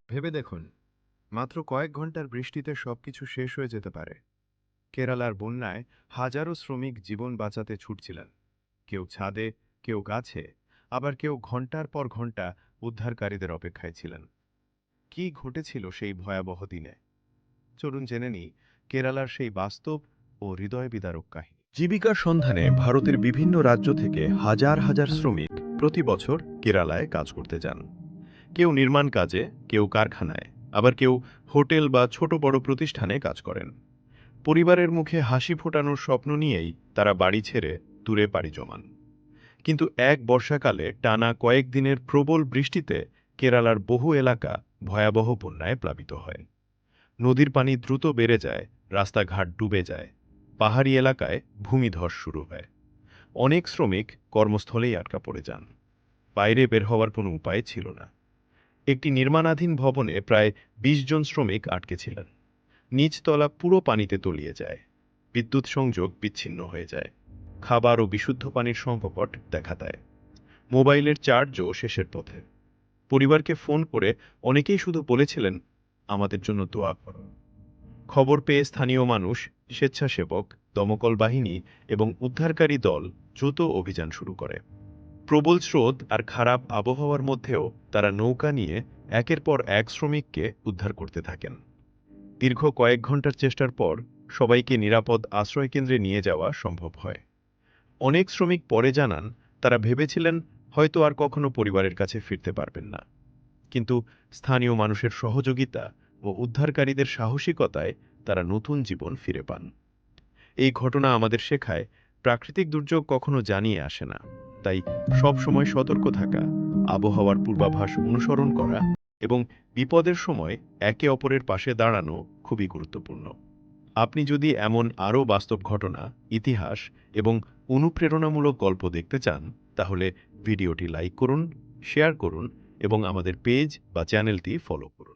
ভেবে দেখুন, মাত্র কয়েক ঘন্টার বৃষ্টিতে সবকিছু শেষ হয়ে যেতে পারে। কেরালার বন্যায় হাজারো শ্রমিক জীবন বাঁচাতে ছুটছিলেন। কেউ ছাদে, কেউ গাছে, আবার কেউ ঘন্টার পর ঘন্টা উদ্ধারকারীদের অপেক্ষায় ছিলেন। কি ঘটেছিল সেই ভয়াবহ দিনে? চলুন জেনে নিই কেরালার সেই বাস্তব ও হৃদয় বিদারক কাহিনী। জীবিকার সন্ধানে ভারতের বিভিন্ন রাজ্য থেকে হাজার হাজার শ্রমিক প্রতি বছর কেরালায় কাজ করতে যান। কেউ নির্মাণ কাজে, কেউ কারখানায়, আবার কেউ হোটেল বা ছোট বড় প্রতিষ্ঠানে কাজ করেন। পরিবারের মুখে হাসি ফোটানোর স্বপ্ন নিয়েই তারা বাড়ি ছেড়ে দূরে পাড়ি জমান। কিন্তু এক বর্ষাকালে টানা কয়েক দিনের প্রবল বৃষ্টিতে কেরালার বহু এলাকা ভয়াবহ বন্যায় প্লাবিত হয়। নদীর পানি দ্রুত বেড়ে যায়, রাস্তাঘাট ডুবে যায়, পাহাড়ি এলাকায় ভূমিধস শুরু হয়। অনেক শ্রমিক কর্মস্থলেই আটকা পড়ে যান। বাইরে বের হওয়ার কোনো উপায় ছিল না। একটি নির্মাণাধীন ভবনে প্রায় ২০ জন শ্রমিক আটকে ছিলেন। নিচতলা পুরো পানিতে তলিয়ে যায়। বিদ্যুৎ সংযোগ বিচ্ছিন্ন হয়ে যায়। খাবার ও বিশুদ্ধ পানির সংকট দেখা দেয়। মোবাইলের চার্জও শেষের পথে। পরিবারকে ফোন করে অনেকেই শুধু বলেছিলেন, আমাদের জন্য দোয়া করো। খবর পেয়ে স্থানীয় মানুষ, স্বেচ্ছাসেবক, দমকল বাহিনী এবং উদ্ধারকারী দল দ্রুত অভিযান শুরু করে। প্রবল স্রোত আর খারাপ আবহাওয়ার মধ্যেও তারা নৌকা নিয়ে একের পর এক শ্রমিককে উদ্ধার করতে থাকেন। দীর্ঘ কয়েক ঘন্টার চেষ্টার পর সবাইকে নিরাপদ আশ্রয়কেন্দ্রে নিয়ে যাওয়া সম্ভব হয়। অনেক শ্রমিক পরে জানান, তারা ভেবেছিলেন হয়তো আর কখনো পরিবারের কাছে ফিরতে পারবেন না। কিন্তু স্থানীয় মানুষের সহযোগিতা ও উদ্ধারকারীদের সাহসিকতায় তারা নতুন জীবন ফিরে পান। এই ঘটনা আমাদের শেখায়, প্রাকৃতিক দুর্যোগ কখনো জানিয়ে আসে না। তাই সব সময় সতর্ক থাকা, আবহাওয়ার পূর্বাভাস অনুসরণ করা এবং বিপদের সময় একে অপরের পাশে দাঁড়ানো খুবই গুরুত্বপূর্ণ। আপনি যদি এমন আরও বাস্তব ঘটনা, ইতিহাস এবং অনুপ্রেরণামূলক গল্প দেখতে চান, তাহলে ভিডিওটি লাইক করুন, শেয়ার করুন এবং আমাদের পেজ বা চ্যানেলটি ফলো করুন।